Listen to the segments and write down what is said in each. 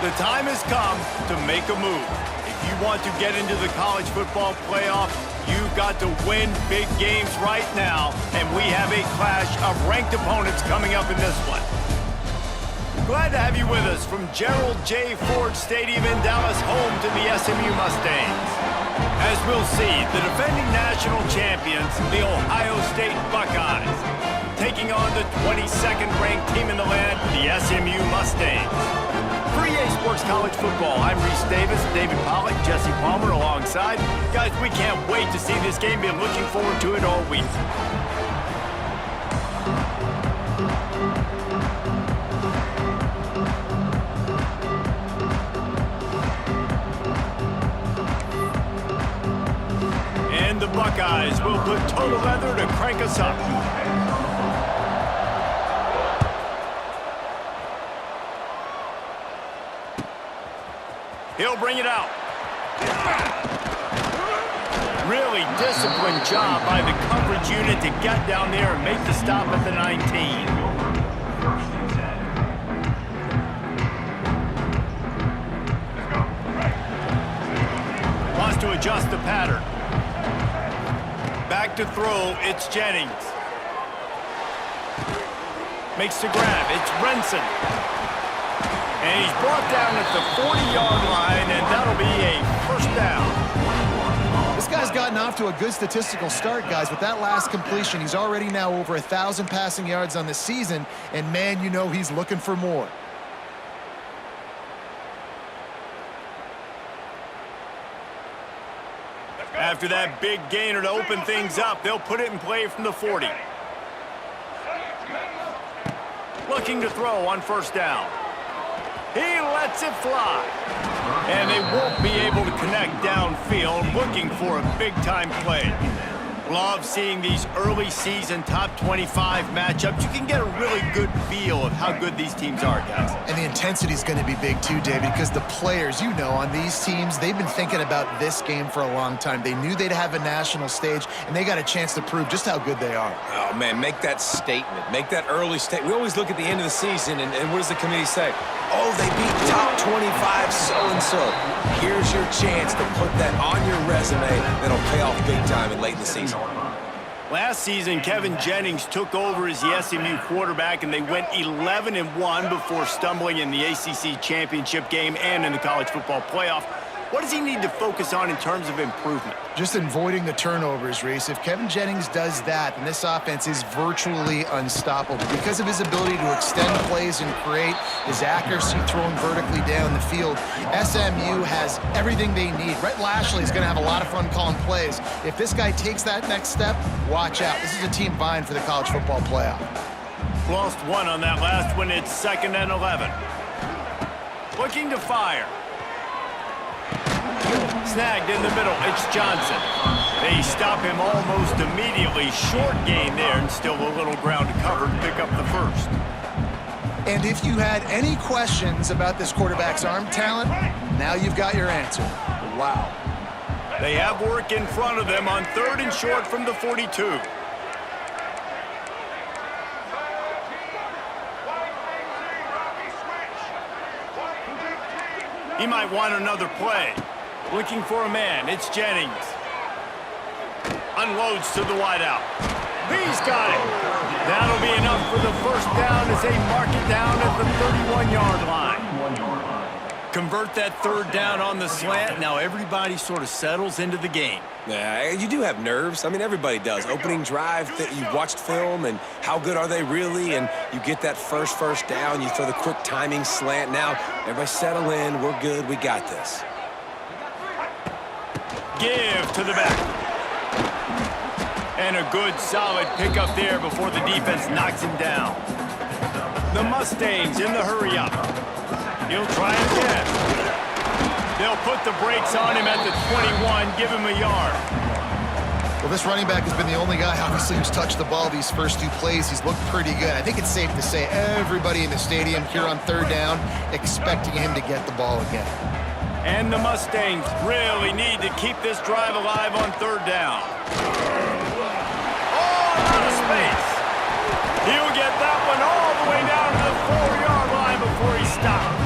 The time has come to make a move. If you want to get into the college football playoff, you've got to win big games right now, and we have a clash of ranked opponents coming up in this one. Glad to have you with us from Gerald J. Ford Stadium in Dallas, home to the SMU Mustangs. As we'll see, the defending national champions, the Ohio State Buckeyes, taking on the 22nd ranked team in the land, the SMU Mustangs. For EA Sports College Football, I'm Reese Davis, David Pollack, Jesse Palmer alongside. Guys, we can't wait to see this game. Been looking forward to it all week. And the Buckeyes will put total leather to crank us up. He'll bring it out. Really disciplined job by the coverage unit to get down there and make the stop at the 19. Wants to adjust the pattern. Back to throw, it's Jennings. Makes the grab, it's Renson. And he's brought down at the 40-yard line, and that'll be a first down. This guy's gotten off to a good statistical start, guys. With that last completion, he's already now over 1,000 passing yards on the season, and man, you know he's looking for more. After that big gainer to open things up, they'll put it in play from the 40. Looking to throw on first down. He lets it fly. And they won't be able to connect downfield, looking for a big-time play. Love seeing these early season top 25 matchups. You can get a really good feel of how good these teams are, guys. And the intensity is going to be big too, David, because the players, you know, on these teams, they've been thinking about this game for a long time. They knew they'd have a national stage, and they got a chance to prove just how good they are. Oh, man, make that statement. Make that early statement. We always look at the end of the season, and what does the committee say? Oh, they beat top 25 so-and-so. Here's your chance to put that on your resume that'll pay off big time and late in the season. Last season, Kevin Jennings took over as the SMU quarterback, and they went 11-1 before stumbling in the ACC championship game and in the college football playoff. What does he need to focus on in terms of improvement? Just avoiding the turnovers, Reese. If Kevin Jennings does that, then this offense is virtually unstoppable because of his ability to extend plays and create, his accuracy throwing vertically down the field. SMU has everything they need. Rhett Lashley is going to have a lot of fun calling plays. If this guy takes that next step, watch out. This is a team vying for the college football playoff. Lost one on that last one. It's 2nd and 11. Looking to fire. Snagged in the middle, it's Johnson. They stop him almost immediately. Short gain there, and still a little ground to cover to pick up the first. And if you had any questions about this quarterback's arm talent, now you've got your answer. Wow. They have work in front of them on 3rd and short from the 42. He might want another play. Looking for a man, it's Jennings. Unloads to the wideout. He's got it. That'll be enough for the first down as they mark it down at the 31-yard line. Convert that 3rd down on the slant. Now everybody sort of settles into the game. Yeah, you do have nerves. I mean, everybody does. Opening drive, you watched film, and how good are they really? And you get that first down. You throw the quick timing slant. Now, everybody settle in. We're good. We got this. Give to the back. And a good, solid pickup there before the defense knocks him down. The Mustangs in the hurry-up. He'll try again. They'll put the brakes on him at the 21, give him a yard. Well, this running back has been the only guy, obviously, who's touched the ball these first 2 plays. He's looked pretty good. I think it's safe to say everybody in the stadium here on 3rd down expecting him to get the ball again. And the Mustangs really need to keep this drive alive on 3rd down. Oh, out of space. He'll get that one all the way down to the 4-yard line before he stopped.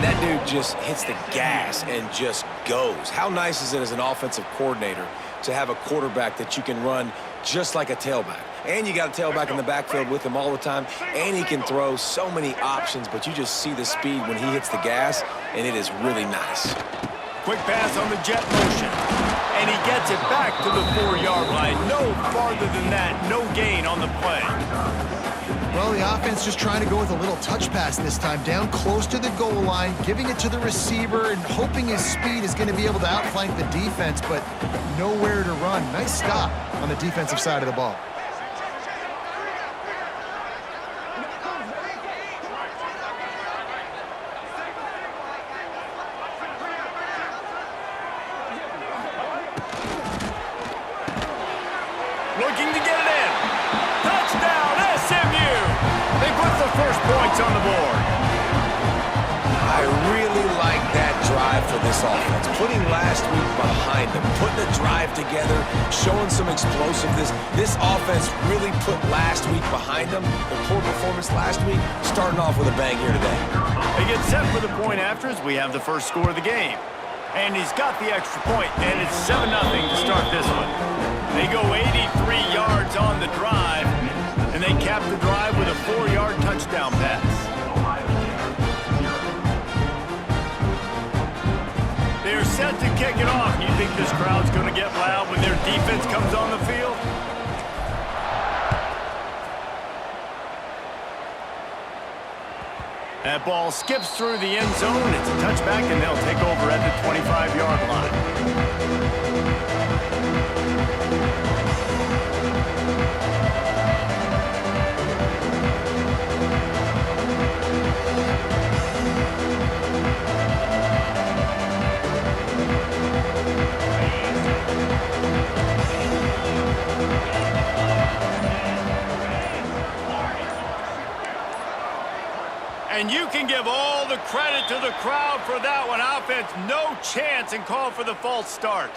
And that dude just hits the gas and just goes. How nice is it as an offensive coordinator to have a quarterback that you can run just like a tailback? And you got a tailback in the backfield with him all the time, and he can throw so many options, but you just see the speed when he hits the gas, and it is really nice. Quick pass on the jet motion, and he gets it back to the 4-yard line. No farther than that, no gain on the play. Well, the offense just trying to go with a little touch pass this time, down close to the goal line, giving it to the receiver and hoping his speed is going to be able to outflank the defense, but nowhere to run. Nice stop on the defensive side of the ball. Looking to get it in. Touchdown, SMU! They put the first points on the board. I really like that drive for this offense. Putting last week behind them, putting the drive together, showing some explosiveness. This offense really put last week behind them. The poor performance last week, starting off with a bang here today. They get set for the point after as we have the first score of the game. And he's got the extra point, and it's 7-0 to start this one. They go 83 yards on the drive, and they cap the drive with a 4-yard touchdown pass. They're set to kick it off. You think this crowd's going to get loud when their defense comes on the field? That ball skips through the end zone. It's a touchback, and they'll take over at the 25-yard line. And you can give all the credit to the crowd for that one. Offense, no chance, and call for the false start.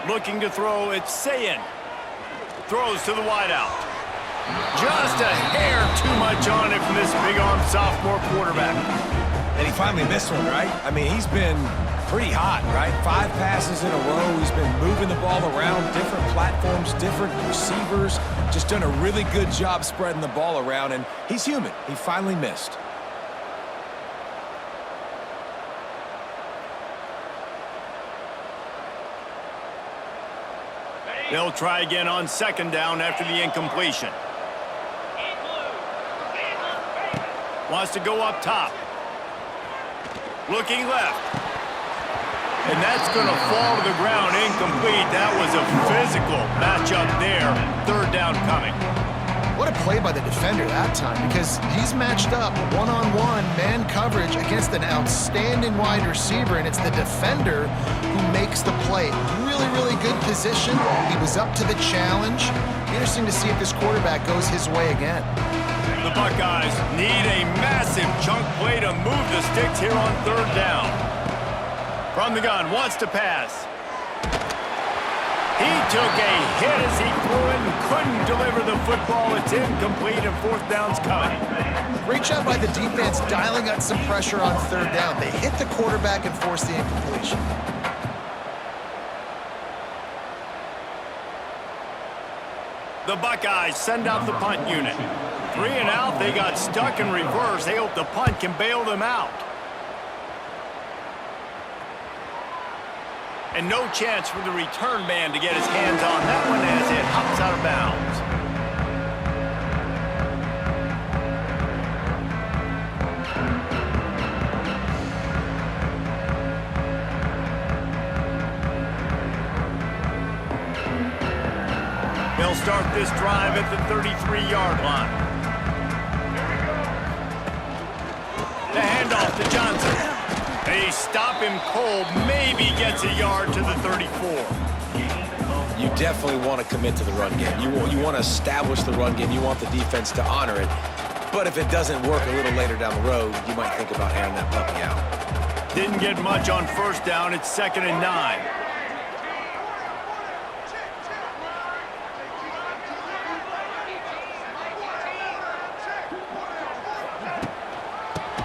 Looking to throw, it's Sayin. Throws to the wideout. Just a hair too much on it from this big-arm sophomore quarterback. And he finally missed one, right? I mean, he's been pretty hot, right? 5 passes in a row. He's been moving the ball around, different platforms, different receivers. Just done a really good job spreading the ball around, and he's human. He finally missed. They'll try again on 2nd down after the incompletion. Wants to go up top. Looking left. And that's going to fall to the ground incomplete. That was a physical matchup there. 3rd down coming. What a play by the defender that time, because he's matched up one-on-one man coverage against an outstanding wide receiver, and it's the defender who makes the play. Really, really good position. He was up to the challenge. Interesting to see if this quarterback goes his way again. The Buckeyes need a massive chunk play to move the sticks here on 3rd down. From the gun, wants to pass. He took a hit as he threw it and couldn't deliver the football. It's incomplete, and 4th down's coming. Great job by the defense dialing up some pressure on 3rd down. They hit the quarterback and forced the incompletion. The Buckeyes send out the punt unit. 3 and out, they got stuck in reverse. They hope the punt can bail them out. And no chance for the return man to get his hands on that one as it hops out of bounds. They'll start this drive at the 33-yard line. The handoff to Johnson. They stop him cold, maybe gets a yard to the 34. You definitely want to commit to the run game. You want to establish the run game. You want the defense to honor it. But if it doesn't work a little later down the road, you might think about airing that puppy out. Didn't get much on first down. It's 2nd and 9.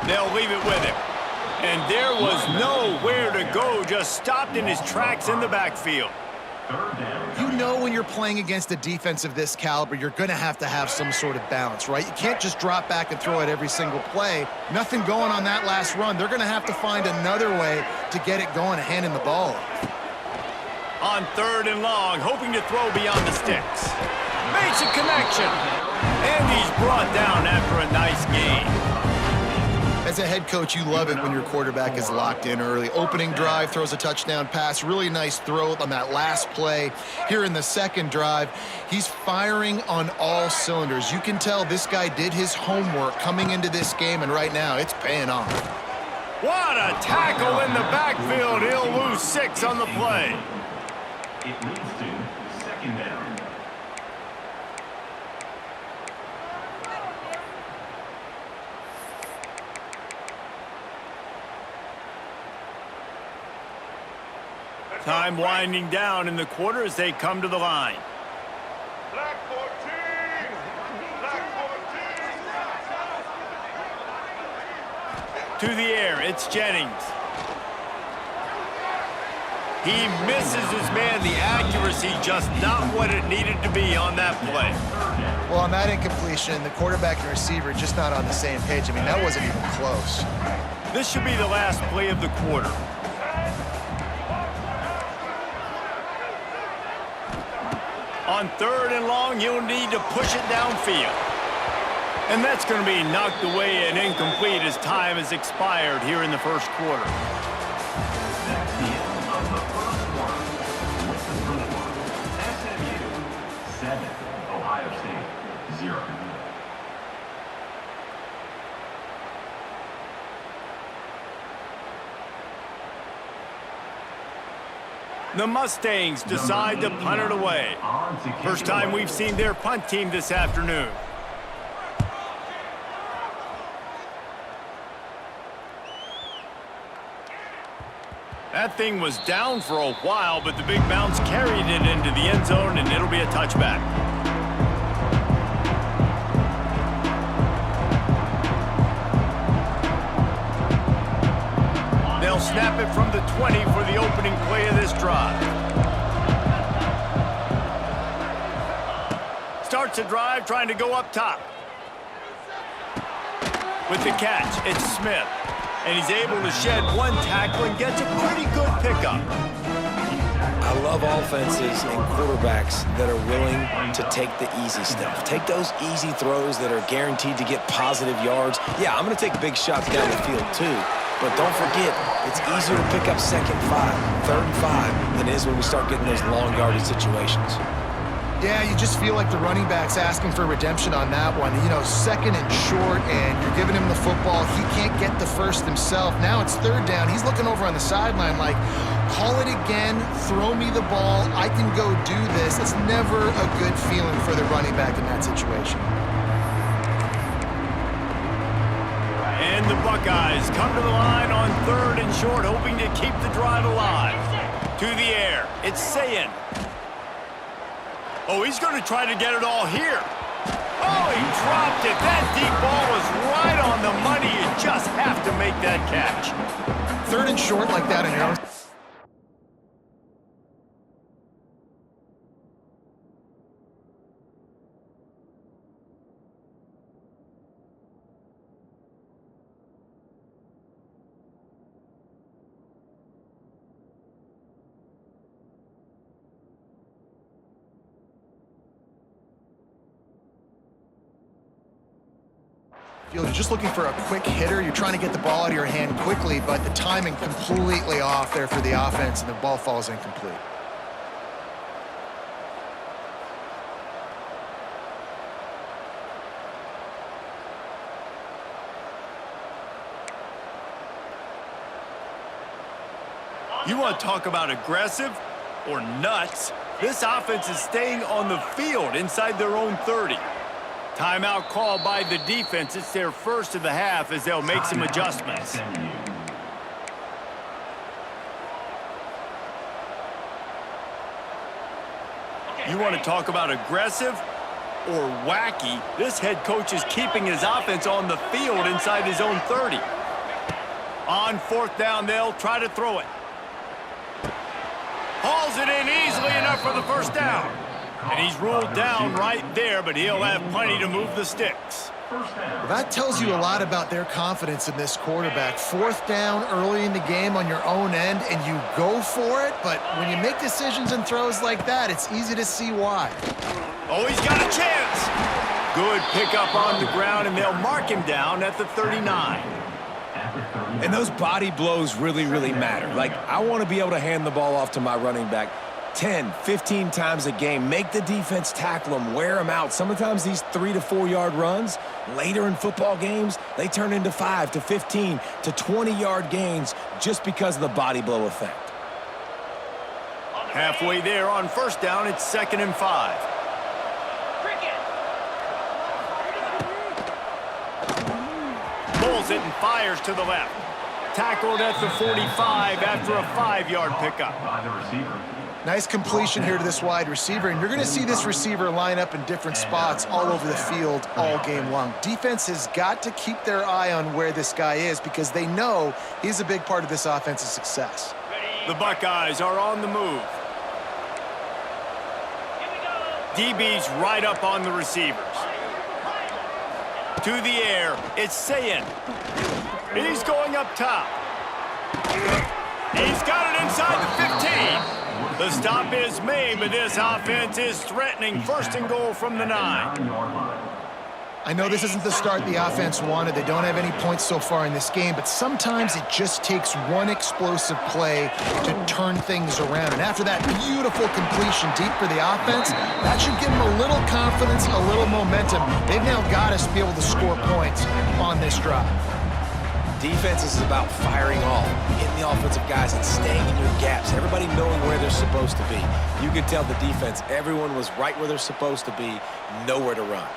They'll leave it with him. And there was nowhere to go, just stopped in his tracks in the backfield. You know when you're playing against a defense of this caliber, you're going to have some sort of balance, right? You can't just drop back and throw it every single play. Nothing going on that last run. They're going to have to find another way to get it going and handing the ball off. On 3rd and long, hoping to throw beyond the sticks. Makes a connection. And he's brought down after a nice gain. As a head coach, you love it when your quarterback is locked in early. Opening drive, throws a touchdown pass. Really nice throw on that last play. Here in the second drive, he's firing on all cylinders. You can tell this guy did his homework coming into this game, and right now it's paying off. What a tackle in the backfield. He'll lose 6 on the play. It leads to 2nd down. Time winding down in the quarter as they come to the line. Black 14! Black 14! To the air, it's Jennings. He misses his man. The accuracy just not what it needed to be on that play. Well, on that incompletion, the quarterback and receiver just not on the same page. I mean, that wasn't even close. This should be the last play of the quarter. On 3rd and long, you'll need to push it downfield. And that's going to be knocked away and incomplete as time has expired here in the first quarter. That's the end of the first quarter. With the score, SMU 7, Ohio State 0. The Mustangs decide to punt it away. First time we've seen their punt team this afternoon. That thing was down for a while, but the big bounce carried it into the end zone, and it'll be a touchback. They'll snap it from the 20 for the opening play of this drive. Starts a drive trying to go up top. With the catch, it's Smith. And he's able to shed one tackle and gets a pretty good pickup. I love offenses and quarterbacks that are willing to take the easy stuff. Take those easy throws that are guaranteed to get positive yards. Yeah, I'm going to take big shots down the field too. But don't forget, it's easier to pick up 2nd and 5, 3rd and 5 than it is when we start getting those long yardage situations. Yeah, you just feel like the running back's asking for redemption on that one. You know, 2nd and short, and you're giving him the football. He can't get the first himself. Now it's 3rd down. He's looking over on the sideline like, call it again, throw me the ball, I can go do this. It's never a good feeling for the running back in that situation. And the Buckeyes come to the line on 3rd and short, hoping to keep the drive alive. To the air, it's Sayin. Oh, he's going to try to get it all here. Oh, he dropped it. That deep ball was right on the money. You just have to make that catch. 3rd and short like that in your own. You're just looking for a quick hitter. You're trying to get the ball out of your hand quickly, but the timing completely off there for the offense, and the ball falls incomplete. You want to talk about aggressive or nuts? This offense is staying on the field inside their own 30. Timeout called by the defense. It's their first of the half as they'll make some adjustments. You want to talk about aggressive or wacky? This head coach is keeping his offense on the field inside his own 30. On fourth down, they'll try to throw it. Hauls it in easily enough for the first down. And he's ruled down right there, but he'll have plenty to move the sticks. Well, that tells you a lot about their confidence in this quarterback. Fourth down early in the game on your own end, and you go for it, but when you make decisions and throws like that, it's easy to see why. Oh, he's got a chance. Good pickup on the ground, and they'll mark him down at the 39. And those body blows really, really matter. Like, I want to be able to hand the ball off to my running back 10, 15 times a game. Make the defense tackle him, wear him out. Sometimes these 3 to 4 yard runs, later in football games, they turn into 5 to 15 to 20 yard gains just because of the body blow effect. Halfway there on first down, it's 2nd and 5. Pulls it and fires to the left. Tackled at the 45 after a 5-yard pickup. By the receiver. Nice completion here to this wide receiver, and you're going to see this receiver line up in different spots all over the field all game long. Defense has got to keep their eye on where this guy is because they know he's a big part of this offense's success. The Buckeyes are on the move. DB's right up on the receivers. To the air, it's Sayin. He's going up top. He's got it inside the 15. The stop is made, but this offense is threatening. 1st and goal from the 9. I know this isn't the start the offense wanted. They don't have any points so far in this game, but sometimes it just takes one explosive play to turn things around. And after that beautiful completion deep for the offense, that should give them a little confidence, a little momentum. They've now got us to be able to score points on this drive. Defense is about firing off, hitting the offensive guys and staying in your gaps. Everybody knowing where they're supposed to be. You can tell the defense, everyone was right where they're supposed to be, nowhere to run.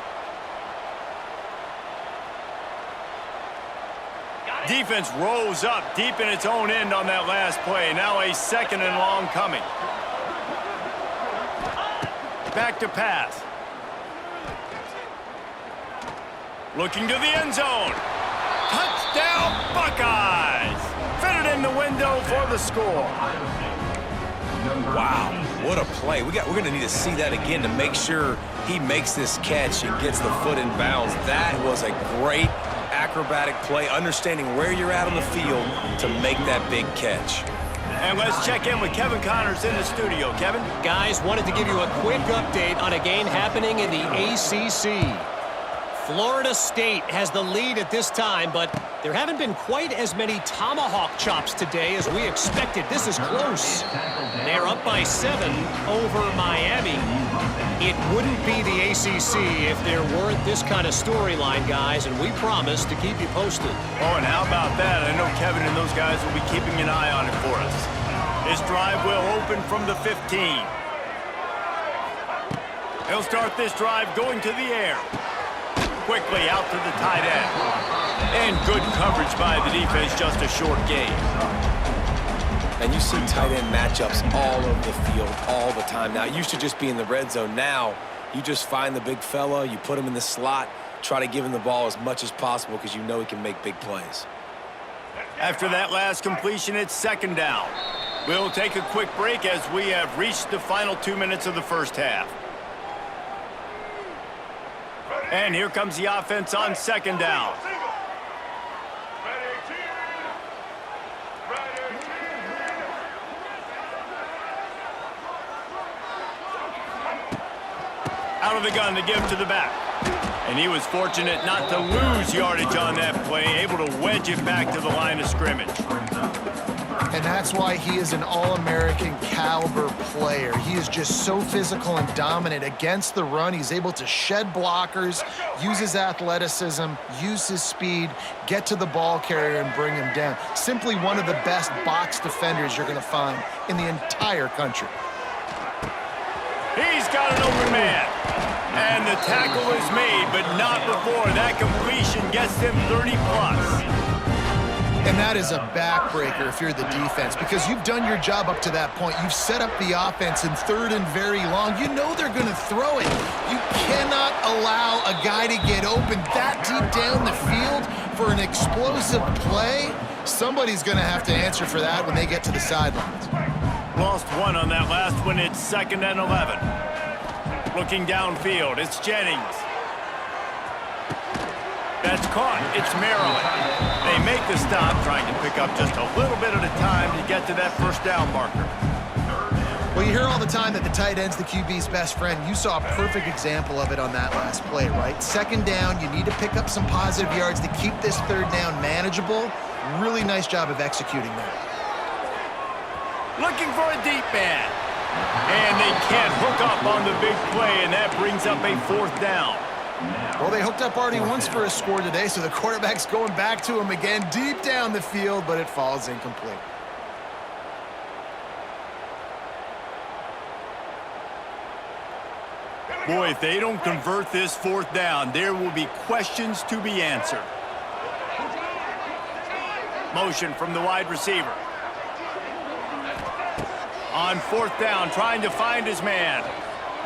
Defense rose up deep in its own end on that last play. Now a 2nd and long coming. Back to pass. Looking to the end zone. Touchdown, Buckeyes! Fitted in the window for the score. Wow, what a play. We're going to need to see that again to make sure he makes this catch and gets the foot in bounds. That was a great acrobatic play, understanding where you're at on the field to make that big catch. And let's check in with Kevin Connors in the studio. Kevin? Guys, wanted to give you a quick update on a game happening in the ACC. Florida State has the lead at this time, but there haven't been quite as many tomahawk chops today as we expected. This is close. They're up by 7 over Miami. It wouldn't be the ACC if there weren't this kind of storyline, guys, and we promise to keep you posted. Oh, and how about that? I know Kevin and those guys will be keeping an eye on it for us. This drive will open from the 15. He'll start this drive going to the air. Quickly out to the tight end. And good coverage by the defense, just a short gain. And you see tight end matchups all over the field all the time. Now, it used to just be in the red zone. Now, you just find the big fella, you put him in the slot, try to give him the ball as much as possible because you know he can make big plays. After that last completion, it's 2nd down. We'll take a quick break as we have reached the final 2 minutes of the first half. And here comes the offense on 2nd down. Out of the gun to give to the back. And he was fortunate not to lose yardage on that play, able to wedge it back to the line of scrimmage. And that's why he is an All-American caliber player. He is just so physical and dominant against the run. He's able to shed blockers, use his athleticism, use his speed, get to the ball carrier and bring him down. Simply one of the best box defenders you're going to find in the entire country. He's got an open man. And the tackle is made, but not before that completion gets him 30-plus. And that is a backbreaker if you're the defense, because you've done your job up to that point. You've set up the offense in third and very long. You know they're going to throw it. You cannot allow a guy to get open that deep down the field for an explosive play. Somebody's going to have to answer for that when they get to the sidelines. Lost one on that last one. It's 2nd and 11. Looking downfield, it's Jennings. That's caught. It's Maryland. They make the stop, trying to pick up just a little bit at a time to get to that first down marker. Well, you hear all the time that the tight end's the QB's best friend. You saw a perfect example of it on that last play, right? 2nd down, you need to pick up some positive yards to keep this 3rd down manageable. Really nice job of executing that. Looking for a deep man. And they can't hook up on the big play, and that brings up a 4th down. Well, they hooked up already once for a score today, so the quarterback's going back to him again deep down the field, but it falls incomplete. Boy, if they don't convert this 4th down, there will be questions to be answered. Motion from the wide receiver. On 4th down, trying to find his man.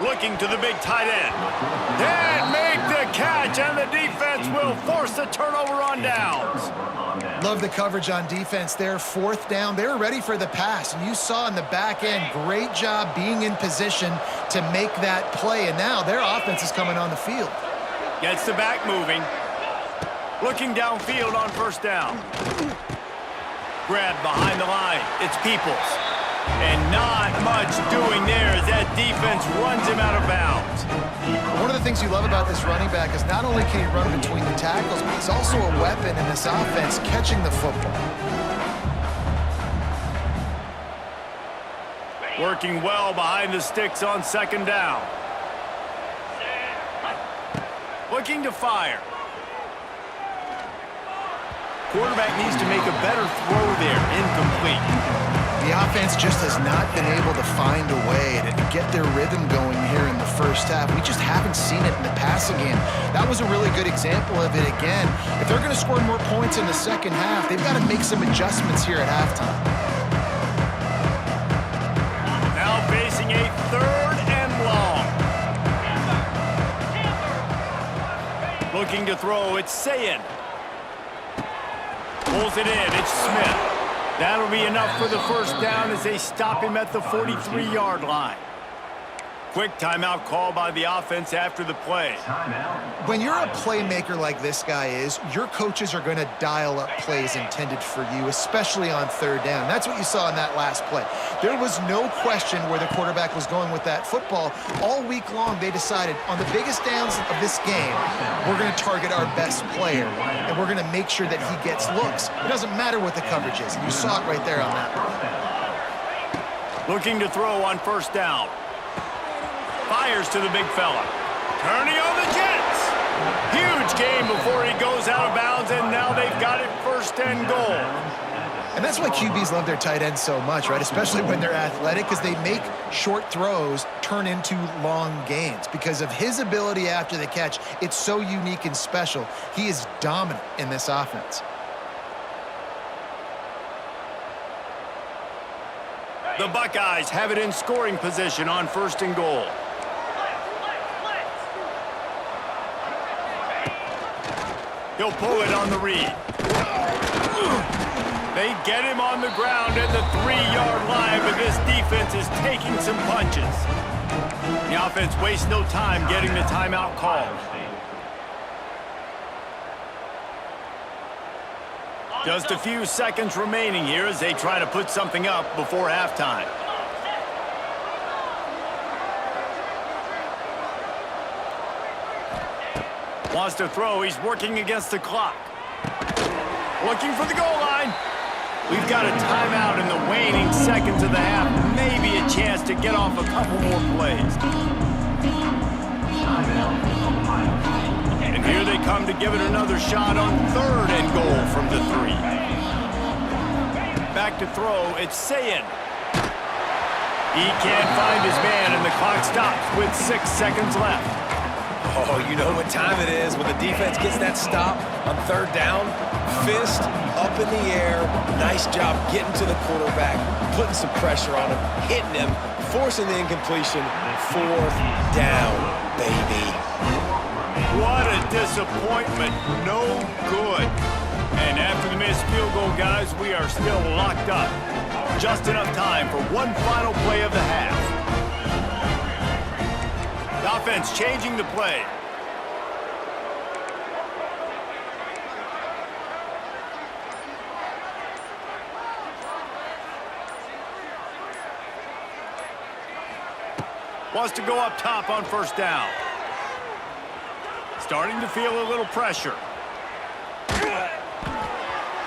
Looking to the big tight end. And make the catch, and the defense will force the turnover on downs. Love the coverage on defense there. 4th down, they were ready for the pass. And you saw in the back end, great job being in position to make that play. And now their offense is coming on the field. Gets the back moving. Looking downfield on 1st down. Grab behind the line. It's Peoples. And not much doing there as that defense runs him out of bounds. One of the things you love about this running back is not only can he run between the tackles, but he's also a weapon in this offense catching the football. Working well behind the sticks on 2nd down. Looking to fire. Quarterback needs to make a better throw there. Incomplete. The offense just has not been able to find a way to get their rhythm going here in the first half. We just haven't seen it in the passing game. That was a really good example of it again. If they're going to score more points in the second half, they've got to make some adjustments here at halftime. Now facing a 3rd and long. Looking to throw, it's Sayin. Pulls it in, it's Smith. That'll be enough for the 1st down as they stop him at the 43-yard line. Quick timeout call by the offense after the play. When you're a playmaker like this guy is, your coaches are going to dial up plays intended for you, especially on 3rd down. That's what you saw in that last play. There was no question where the quarterback was going with that football. All week long, they decided on the biggest downs of this game, we're going to target our best player, and we're going to make sure that he gets looks. It doesn't matter what the coverage is. You saw it right there on that one. Looking to throw on 1st down. Fires to the big fella. Turning on the Jets. Huge game before he goes out of bounds, and now they've got it 1st and goal. And that's why QBs love their tight ends so much, right? Especially when they're athletic, because they make short throws turn into long gains. Because of his ability after the catch, it's so unique and special. He is dominant in this offense. The Buckeyes have it in scoring position on 1st and goal. He'll pull it on the read. They get him on the ground at the 3-yard line, but this defense is taking some punches. The offense wastes no time getting the timeout called. Just a few seconds remaining here as they try to put something up before halftime. Wants to throw. He's working against the clock. Looking for the goal line. We've got a timeout in the waning seconds of the half. Maybe a chance to get off a couple more plays. And here they come to give it another shot on 3rd and goal from the 3. Back to throw. It's Sayin. He can't find his man, and the clock stops with 6 seconds left. Oh, you know what time it is when the defense gets that stop on 3rd down. Fist up in the air. Nice job getting to the quarterback, putting some pressure on him, hitting him, forcing the incompletion. 4th down, baby. What a disappointment. No good. And after the missed field goal, guys, we are still locked up. Just enough time for one final play of the half. The offense changing the play. Wants to go up top on 1st down. Starting to feel a little pressure.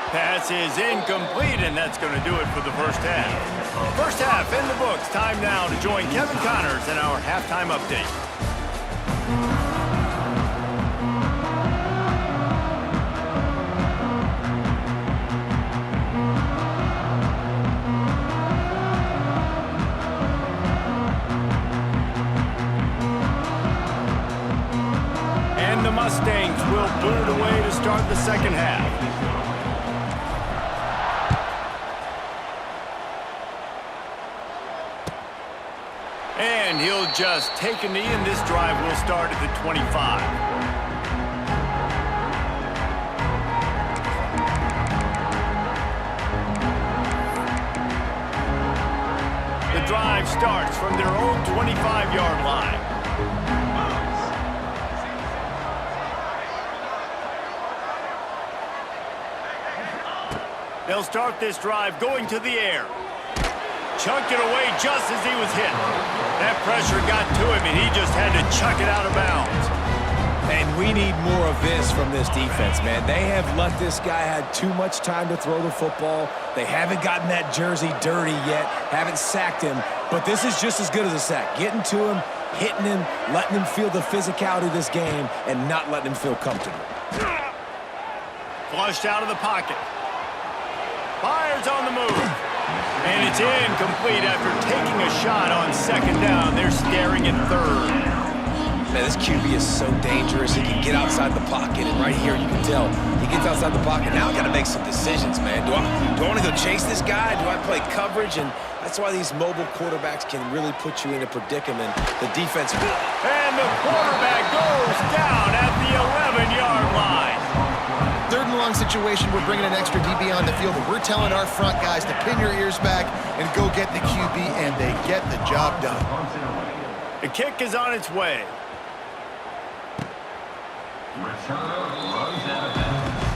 Pass is incomplete, and that's going to do it for the first half. First half in the books. Time now to join Kevin Connors in our halftime update. And the Mustangs will boot it away to start the second half. And he'll just take a knee, and this drive will start at the 25. The drive starts from their own 25-yard line. They'll start this drive going to the air. Chunked it away just as he was hit. That pressure got to him, and he just had to chuck it out of bounds. And we need more of this from this defense, man. They have let this guy have too much time to throw the football. They haven't gotten that jersey dirty yet, haven't sacked him. But this is just as good as a sack. Getting to him, hitting him, letting him feel the physicality of this game, and not letting him feel comfortable. Flushed out of the pocket. Fires on the move. And it's incomplete after taking a shot on 2nd down. They're staring at 3rd. Man, this QB is so dangerous. He can get outside the pocket, and right here you can tell he gets outside the pocket. Now I got to make some decisions, man. Do I want to go chase this guy? Do I play coverage? And that's why these mobile quarterbacks can really put you in a predicament. The defense. And the quarterback goes down at the 11-yard line. 3rd and long situation, we're bringing an extra DB on the field, and we're telling our front guys to pin your ears back and go get the QB, and they get the job done. The kick is on its way. Returner runs out of bounds.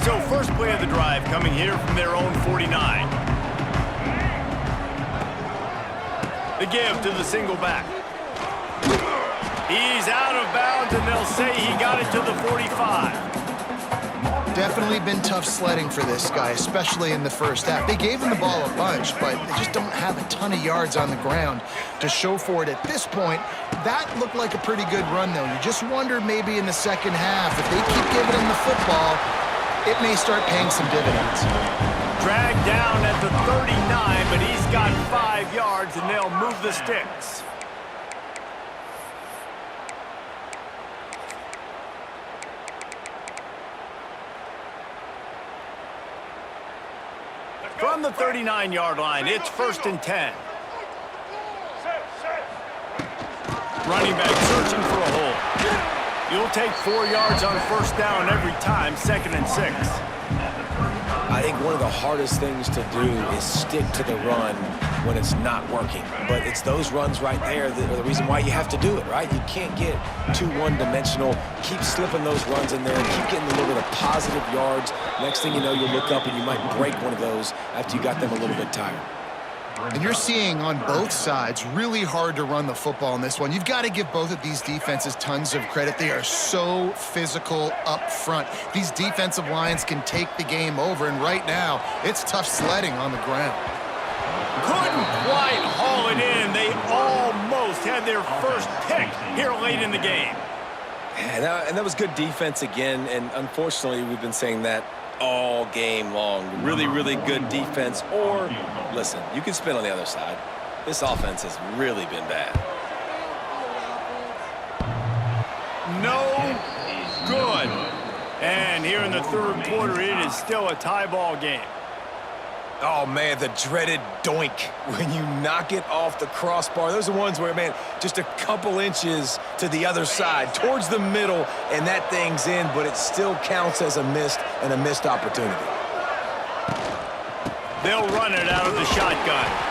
So first play of the drive coming here from their own 49. The give to the single back. He's out of bounds, and they'll say he got it to the 45. Definitely been tough sledding for this guy, especially in the first half. They gave him the ball a bunch, but they just don't have a ton of yards on the ground to show for it at this point. That looked like a pretty good run, though. You just wonder maybe in the second half, if they keep giving him the football, it may start paying some dividends. Dragged down at the 39, but he's got 5 yards, and they'll move the sticks. From the 39-yard line, it's 1st and 10. Running back searching for a hole. You'll take 4 yards on 1st down every time, 2nd and 6. I think one of the hardest things to do is stick to the run when it's not working. But it's those runs right there that are the reason why you have to do it, right? You can't get too one-dimensional. Keep slipping those runs in there and keep getting a little bit of positive yards. Next thing you know, you'll look up and you might break one of those after you got them a little bit tired. And you're seeing on both sides really hard to run the football in this one. You've got to give both of these defenses tons of credit. They are so physical up front. These defensive lines can take the game over, and right now it's tough sledding on the ground. Couldn't quite haul it in. They almost had their first pick here late in the game. And that was good defense again, and unfortunately, we've been saying that all game long. Really, really good defense, or, listen, you can spin on the other side. This offense has really been bad. No good. And here in the third quarter, it is still a tie ball game. Oh, man, the dreaded doink when you knock it off the crossbar. Those are ones where, man, just a couple inches to the other side, towards the middle, and that thing's in, but it still counts as a missed opportunity. They'll run it out of the shotgun.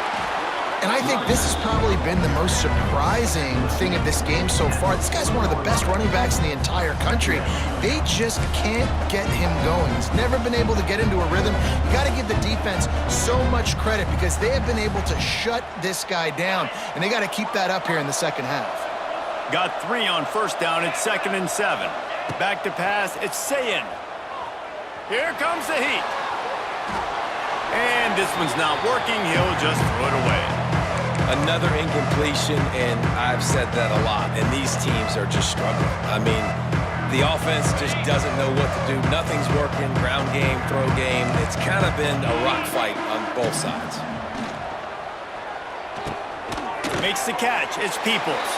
And I think this has probably been the most surprising thing of this game so far. This guy's one of the best running backs in the entire country. They just can't get him going. He's never been able to get into a rhythm. You got to give the defense so much credit because they have been able to shut this guy down, and they got to keep that up here in the second half. Got 3 on first down. It's 2nd and 7. Back to pass. It's Sayin. Here comes the heat. And this one's not working. He'll just throw it away. Another incompletion, and I've said that a lot, and these teams are just struggling. I mean, the offense just doesn't know what to do. Nothing's working. Ground game, throw game. It's kind of been a rock fight on both sides. Makes the catch. It's Peoples.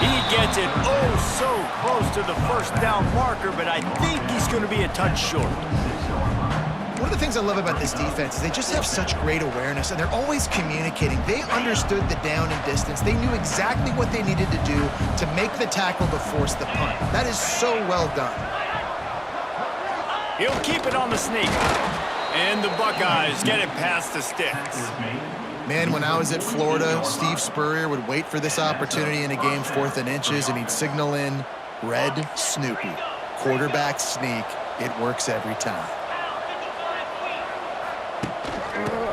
He gets it oh so close to the first down marker, but I think he's going to be a touch short. One of the things I love about this defense is they just have such great awareness, and they're always communicating. They understood the down and distance. They knew exactly what they needed to do to make the tackle to force the punt. That is so well done. He'll keep it on the sneak. And the Buckeyes get it past the sticks. Man, when I was at Florida, Steve Spurrier would wait for this opportunity in a game 4th and inches, and he'd signal in red Snoopy. Quarterback sneak. It works every time.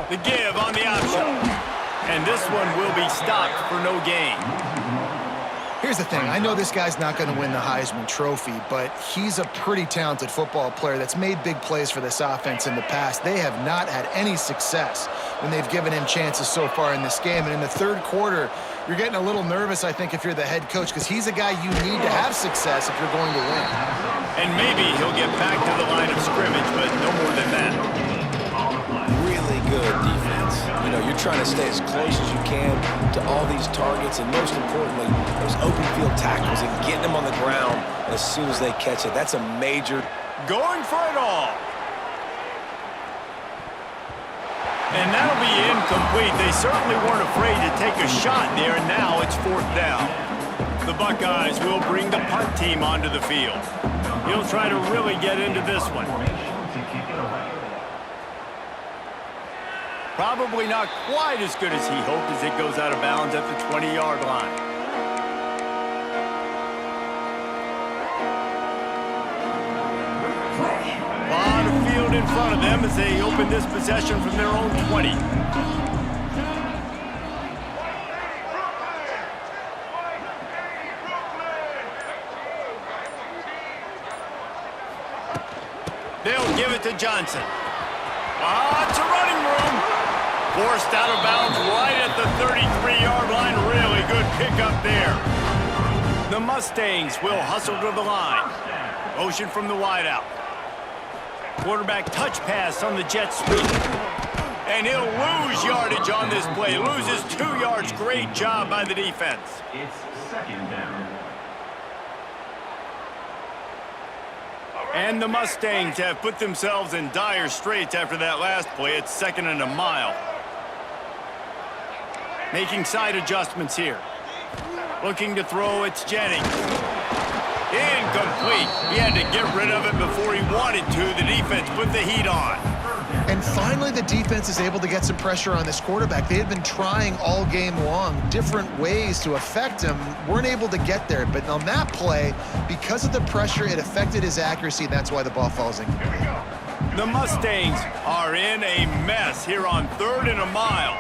The give on the option. And this one will be stopped for no gain. Here's the thing. I know this guy's not going to win the Heisman Trophy, but he's a pretty talented football player that's made big plays for this offense in the past. They have not had any success when they've given him chances so far in this game. And in the third quarter, you're getting a little nervous, I think, if you're the head coach, because he's a guy you need to have success if you're going to win. And maybe he'll get back to the line of scrimmage, but no more than that. Really good defense. You know, you're trying to stay as close as you can to all these targets, and most importantly, those open field tackles and getting them on the ground as soon as they catch it. That's a major... Going for it all. And that'll be incomplete. They certainly weren't afraid to take a shot there, and now it's 4th down. The Buckeyes will bring the punt team onto the field. He'll try to really get into this one. Probably not quite as good as he hoped as it goes out of bounds at the 20-yard line. A lot of field in front of them as they open this possession from their own 20. They'll give it to Johnson. It's a running room. Forced out of bounds right at the 33-yard line. Really good pickup there. The Mustangs will hustle to the line. Motion from the wideout. Quarterback touch pass on the jet sweep. And he'll lose yardage on this play. Loses 2 yards. Great job by the defense. It's 2nd down. And the Mustangs have put themselves in dire straits after that last play. It's 2nd and a mile. Making side adjustments here. Looking to throw, it's Jennings. Incomplete. He had to get rid of it before he wanted to. The defense put the heat on. And finally, the defense is able to get some pressure on this quarterback. They had been trying all game long different ways to affect him. Weren't able to get there. But on that play, because of the pressure, it affected his accuracy. That's why the ball falls in. The Mustangs are in a mess here on 3rd and a mile.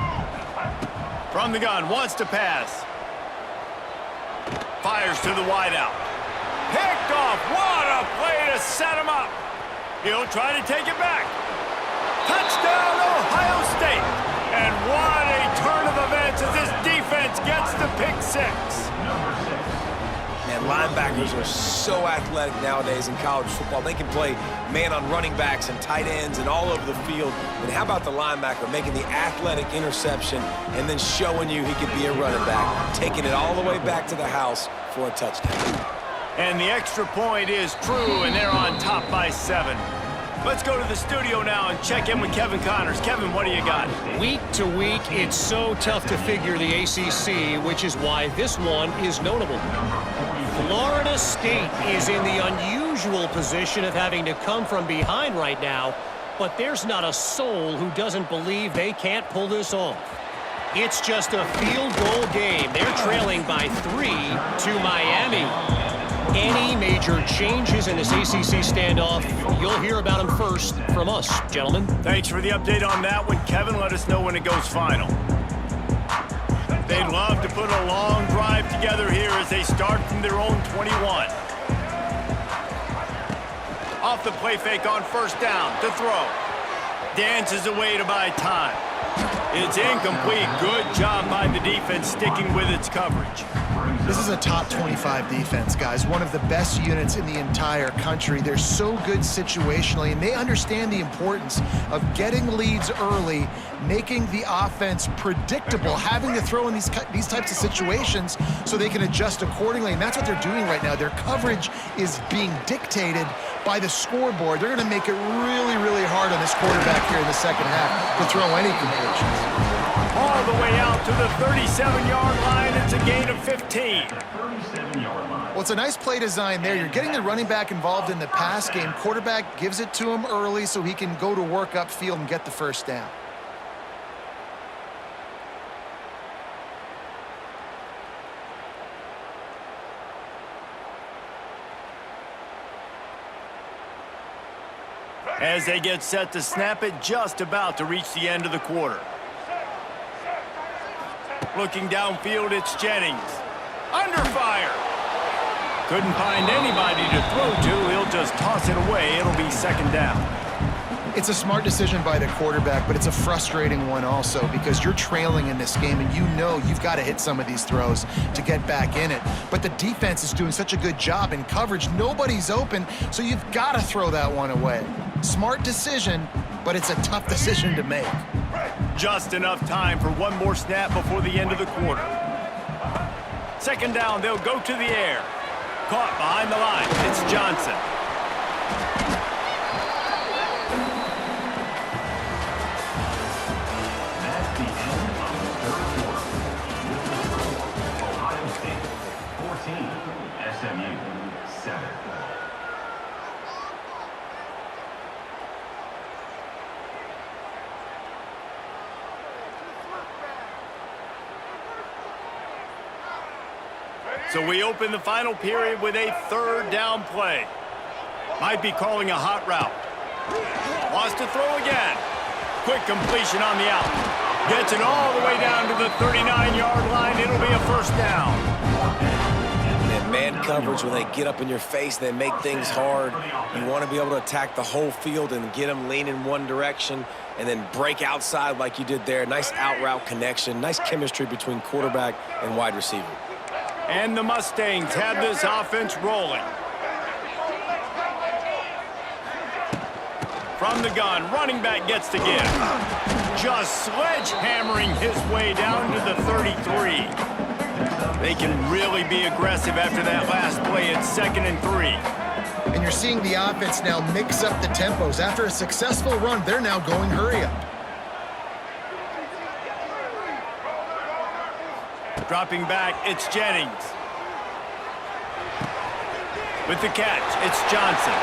From the gun, wants to pass. Fires to the wideout. Picked off. What a play to set him up. He'll try to take it back. Touchdown, Ohio State. And what a turn of events as this defense gets the pick 6. Man, linebackers are so athletic nowadays in college football. They can play man on running backs and tight ends and all over the field. And how about the linebacker making the athletic interception and then showing you he could be a running back, taking it all the way back to the house for a touchdown. And the extra point is true, and they're on top by 7. Let's go to the studio now and check in with Kevin Connors. Kevin, what do you got? Week to week, it's so tough to figure the ACC, which is why this one is notable. Florida State is in the unusual position of having to come from behind right now, but there's not a soul who doesn't believe they can't pull this off. It's just a field goal game. They're trailing by 3 to Miami. Any major changes in this ACC standoff, you'll hear about them first from us, gentlemen. Thanks for the update on that one, Kevin. Let us know when it goes final. They'd love to put a long drive together here as they start from their own 21. Off the play fake on first down to throw. Dances away to buy time. It's incomplete. Good job by the defense sticking with its coverage. This is a top 25 defense, guys. One of the best units in the entire country. They're so good situationally, and they understand the importance of getting leads early, making the offense predictable, having to throw in these types of situations so they can adjust accordingly. And that's what they're doing right now. Their coverage is being dictated by the scoreboard. They're going to make it really, really hard on this quarterback here in the second half to throw any completions. All the way out to the 37-yard line. It's a gain of 15. Well, it's a nice play design there. You're getting the running back involved in the pass game. Quarterback gives it to him early so he can go to work upfield and get the first down. As they get set to snap it, just about to reach the end of the quarter. Looking downfield, it's Jennings. Under fire. Couldn't find anybody to throw to. He'll just toss it away. It'll be second down. It's a smart decision by the quarterback, but it's a frustrating one also because you're trailing in this game and you know you've got to hit some of these throws to get back in it. But the defense is doing such a good job in coverage. Nobody's open, so you've got to throw that one away. Smart decision, but it's a tough decision to make. Just enough time for one more snap before the end of the quarter. Second down, they'll go to the air. Caught behind the line. It's Johnson. That's the end of the third quarter. With the score, Ohio State 14, SMU 7. So we open the final period with a third down play. Might be calling a hot route. Wants to throw again. Quick completion on the out. Gets it all the way down to the 39-yard line. It'll be a first down. And man coverage, when they get up in your face, they make things hard. You want to be able to attack the whole field and get them leaning one direction and then break outside like you did there. Nice out route connection. Nice chemistry between quarterback and wide receiver. And the Mustangs have this offense rolling. From the gun, running back gets the give. Just sledgehammering his way down to the 33. They can really be aggressive after that last play. It's 2nd and 3. And you're seeing the offense now mix up the tempos. After a successful run, they're now going hurry up. Dropping back, it's Jennings. With the catch, it's Johnson.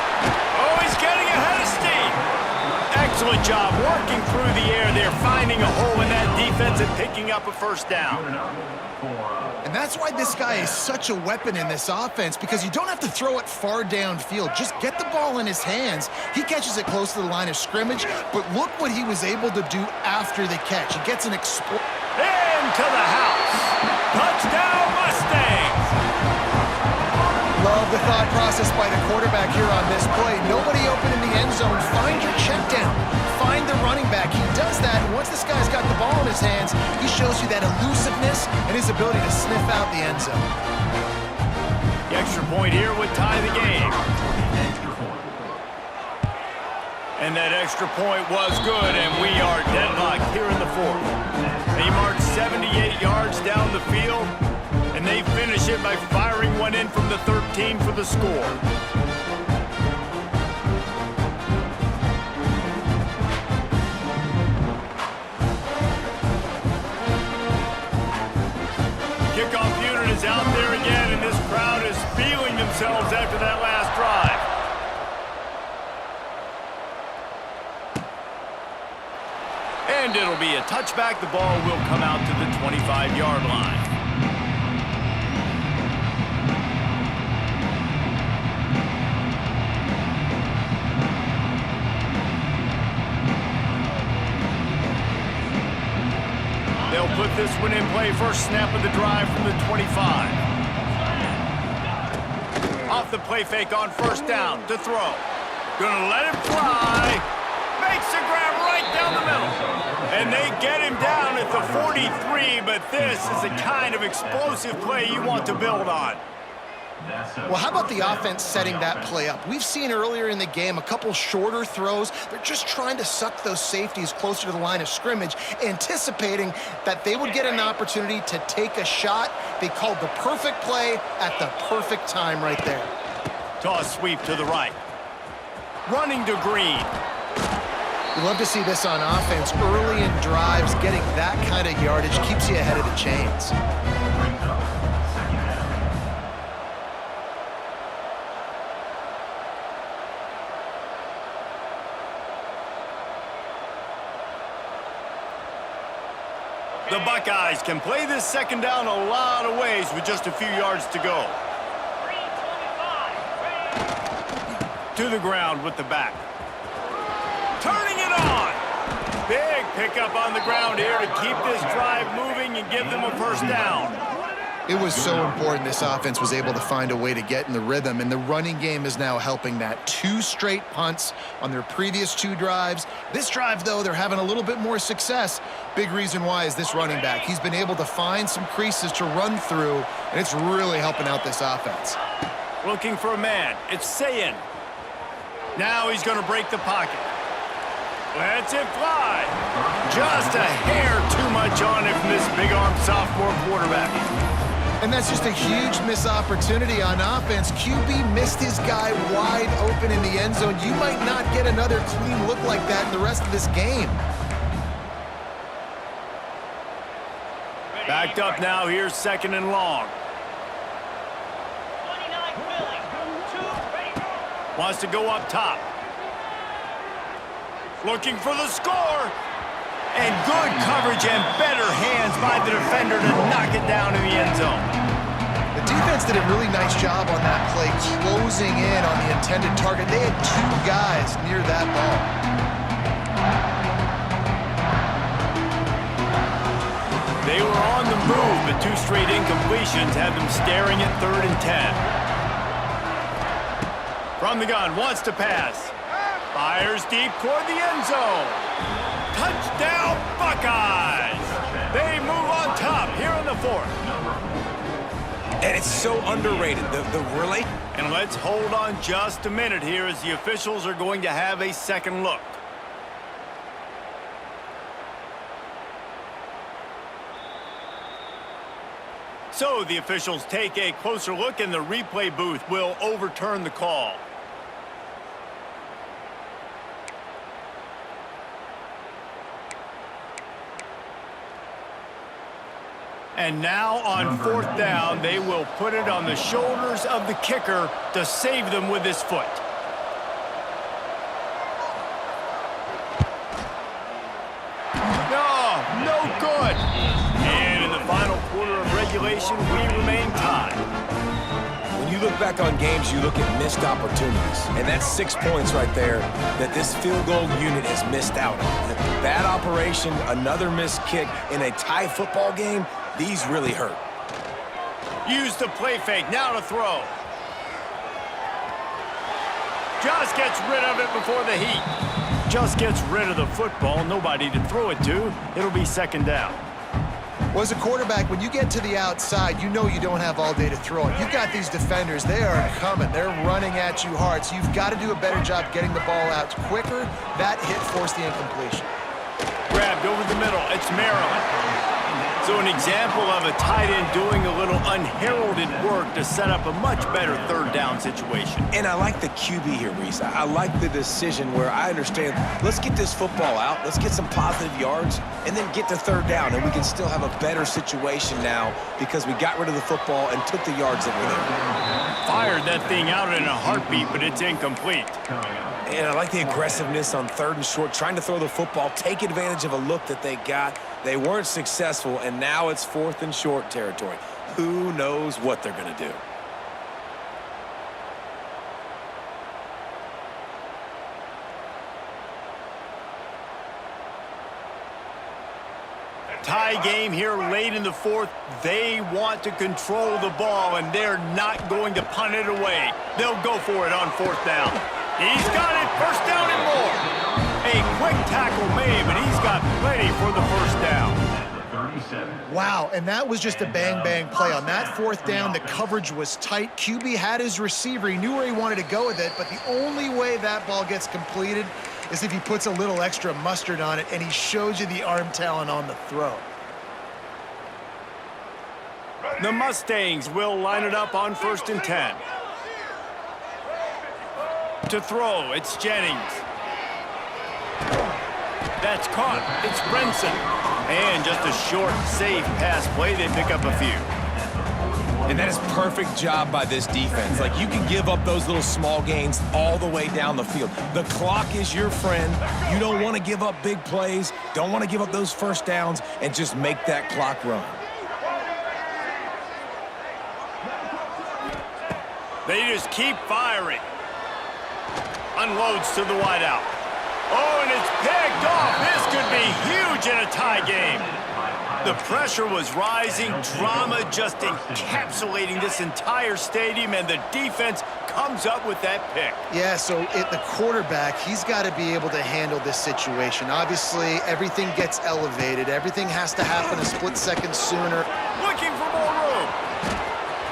Oh, he's getting ahead of steam. Excellent job working through the air there, finding a hole in that defense and picking up a first down. And that's why this guy is such a weapon in this offense, because you don't have to throw it far downfield. Just get the ball in his hands. He catches it close to the line of scrimmage, but look what he was able to do after the catch. He gets an explosion. Into the house. Touchdown, Mustangs. Love the thought process by the quarterback here on this play. Nobody open in the end zone. Find your check down. Find the running back. He does that, and once this guy's got the ball in his hands, he shows you that elusiveness and his ability to sniff out the end zone. The extra point here would tie the game. And that extra point was good, and we are deadlocked here in the fourth. They march 78 yards down the field, and they finish it by firing one in from the 13 for the score. Kickoff unit is out there again, and this crowd is feeling themselves after that last drive. And it'll be a touchback. The ball will come out to the 25-yard line. They'll put this one in play. First snap of the drive from the 25. Off the play fake on first down to throw. Gonna let it fly. Makes a grab right down the middle. And they get him down at the 43, but this is the kind of explosive play you want to build on. Well, how about the offense setting that play up? We've seen earlier in the game a couple shorter throws. They're just trying to suck those safeties closer to the line of scrimmage, anticipating that they would get an opportunity to take a shot. They called the perfect play at the perfect time right there. Toss sweep to the right. Running to Green. We love to see this on offense. Early in drives, getting that kind of yardage keeps you ahead of the chains. The Buckeyes can play this second down a lot of ways with just a few yards to go. To the ground with the back. Turning it on. Big pickup on the ground here to keep this drive moving and give them a first down. It was so important this offense was able to find a way to get in the rhythm, and the running game is now helping that. 2 straight punts on their previous 2 drives. This drive, though, they're having a little bit more success. Big reason why is this running back. He's been able to find some creases to run through, and it's really helping out this offense. Looking for a man. It's Sayin. Now he's going to break the pocket. Lets it fly. Just a hair too much on it from this big-armed sophomore quarterback. And that's just a huge missed opportunity on offense. QB missed his guy wide open in the end zone. You might not get another clean look like that in the rest of this game. Backed up now. Here's second and long. Wants to go up top. Looking for the score. And good coverage and better hands by the defender to knock it down in the end zone. The defense did a really nice job on that play, closing in on the intended target. They had 2 guys near that ball. They were on the move, but 2 straight incompletions had them staring at 3rd and 10. From the gun, wants to pass. Fires deep toward the end zone. Touchdown, Buckeyes! They move on top here in the 4th. And it's so underrated. And let's hold on just a minute here as the officials are going to have a second look. So the officials take a closer look, and the replay booth will overturn the call. And now on 4th down, they will put it on the shoulders of the kicker to save them with his foot. No good. And in the final quarter of regulation, we remain tied. When you look back on games, you look at missed opportunities. And that's 6 points right there that this field goal unit has missed out on. Bad operation, another missed kick in a tie football game. These really hurt. Use the play fake, now to throw. Just gets rid of it before the heat. Just gets rid of the football, nobody to throw it to. It'll be second down. Well, as a quarterback, when you get to the outside, you know you don't have all day to throw it. You've got these defenders. They are coming. They're running at you hard, so you've got to do a better job getting the ball out quicker. That hit forced the incompletion. Grabbed over the middle. It's Maryland. So an example of a tight end doing a little unheralded work to set up a much better third down situation. And I like the QB here, Reese. I like the decision where I understand, let's get this football out, let's get some positive yards, and then get to third down, and we can still have a better situation now because we got rid of the football and took the yards that were there. Fired that thing out in a heartbeat, but it's incomplete. And I like the aggressiveness on third and short, trying to throw the football, take advantage of a look that they got. They weren't successful, and now it's 4th and short territory. Who knows what they're going to do? Tie game here late in the 4th. They want to control the ball, and they're not going to punt it away. They'll go for it on 4th down. He's got it, 1st down and more. A quick tackle made, but he's got plenty for the 1st down. Wow, and that was just a bang-bang play. On that 4th down, the coverage was tight. QB had his receiver. He knew where he wanted to go with it, but the only way that ball gets completed is if he puts a little extra mustard on it, and he shows you the arm talent on the throw. The Mustangs will line it up on 1st and 10. To throw, it's Jennings. That's caught. It's Brinson. And just a short, safe pass play. They pick up a few. And that is perfect job by this defense. Like, you can give up those little small gains all the way down the field. The clock is your friend. You don't want to give up big plays. Don't want to give up those 1st downs and just make that clock run. They just keep firing. Unloads to the wideout. Oh, and it's picked off. This could be huge in a tie game. The pressure was rising, drama just encapsulating this entire stadium, and the defense comes up with that pick. Yeah, so the quarterback, he's got to be able to handle this situation. Obviously, everything gets elevated. Everything has to happen a split second sooner. Looking for more room.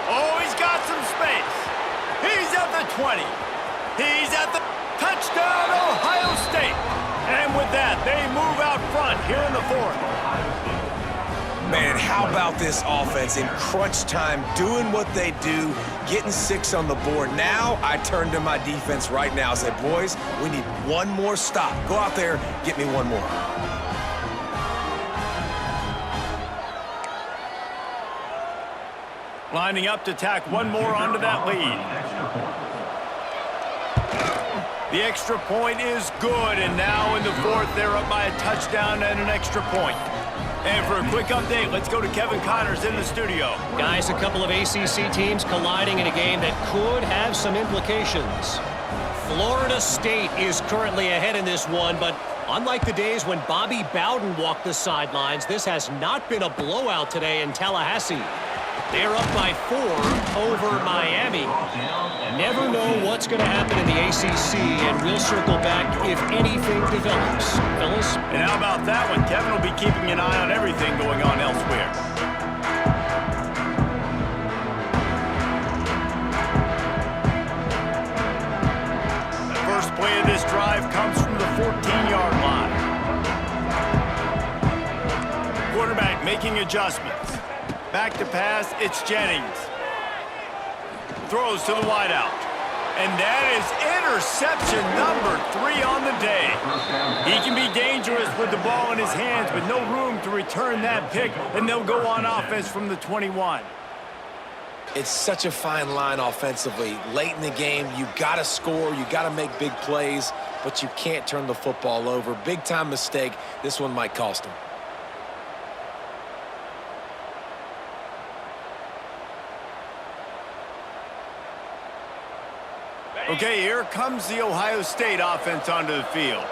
Oh, he's got some space. He's at the 20. He's at the touchdown, Ohio State. And with that, they move out front here in the 4th. Man, how about this offense in crunch time, doing what they do, getting 6 on the board. Now I turn to my defense right now and say, boys, we need one more stop. Go out there, get me one more. Lining up to tack one more onto that lead. The extra point is good, and now in the 4th, they're up by a touchdown and an extra point. And for a quick update, let's go to Kevin Connors in the studio. Guys, a couple of ACC teams colliding in a game that could have some implications. Florida State is currently ahead in this one, but unlike the days when Bobby Bowden walked the sidelines, this has not been a blowout today in Tallahassee. They're up by 4 over Miami. Never know what's going to happen in the ACC, and we'll circle back if anything develops. Fellas? And how about that one? Kevin will be keeping an eye on everything going on elsewhere. The first play of this drive comes from the 14-yard line. Quarterback making adjustments. Back to pass, it's Jennings. Throws to the wideout. And that is interception number 3 on the day. He can be dangerous with the ball in his hands, but no room to return that pick, and they'll go on offense from the 21. It's such a fine line offensively. Late in the game, you got to score, you got to make big plays, but you can't turn the football over. Big-time mistake. This one might cost him. Okay, here comes the Ohio State offense onto the field.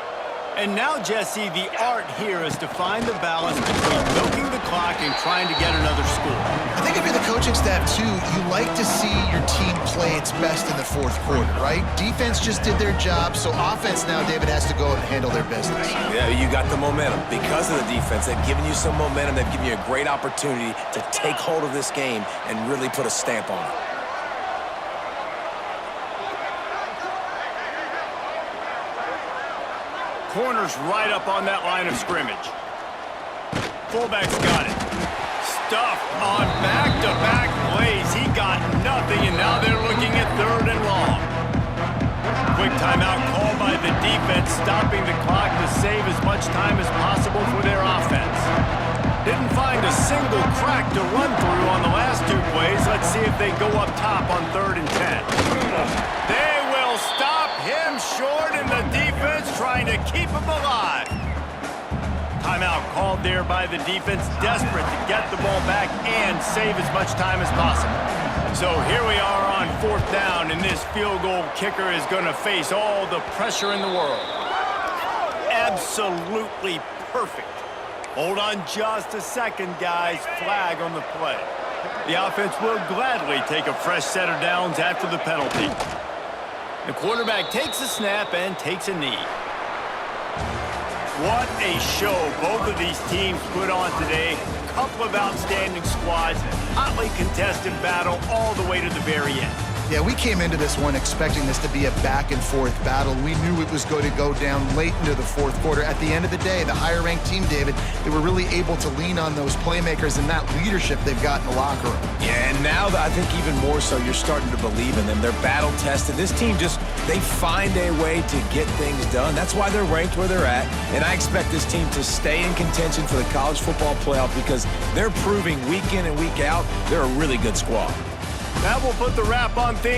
And now, Jesse, the art here is to find the balance between milking the clock and trying to get another score. I think if you're the coaching staff, too, you like to see your team play its best in the fourth quarter, right? Defense just did their job, so offense now, David, has to go and handle their business. Yeah, you got the momentum. Because of the defense, they've given you some momentum. They've given you a great opportunity to take hold of this game and really put a stamp on it. Corner's right up on that line of scrimmage. Fullback's got it. Stuffed on back-to-back plays. He got nothing, and now they're looking at 3rd and long. Quick timeout called by the defense, stopping the clock to save as much time as possible for their offense. Didn't find a single crack to run through on the last 2 plays. Let's see if they go up top on 3rd and 10. They will stop him short, and the defense trying to keep him alive. Timeout called there by the defense, desperate to get the ball back and save as much time as possible. So here we are on 4th down, and this field goal kicker is going to face all the pressure in the world. Absolutely perfect. Hold on just a second, guys. Flag on the play. The offense will gladly take a fresh set of downs after the penalty. The quarterback takes a snap and takes a knee. What a show both of these teams put on today. Couple of outstanding squads, hotly contested battle all the way to the very end. Yeah, we came into this one expecting this to be a back-and-forth battle. We knew it was going to go down late into the fourth quarter. At the end of the day, the higher-ranked team, David, they were really able to lean on those playmakers and that leadership they've got in the locker room. Yeah, and now I think even more so, you're starting to believe in them. They're battle-tested. This team they find a way to get things done. That's why they're ranked where they're at. And I expect this team to stay in contention for the college football playoff because they're proving week in and week out they're a really good squad. That will put the wrap on things.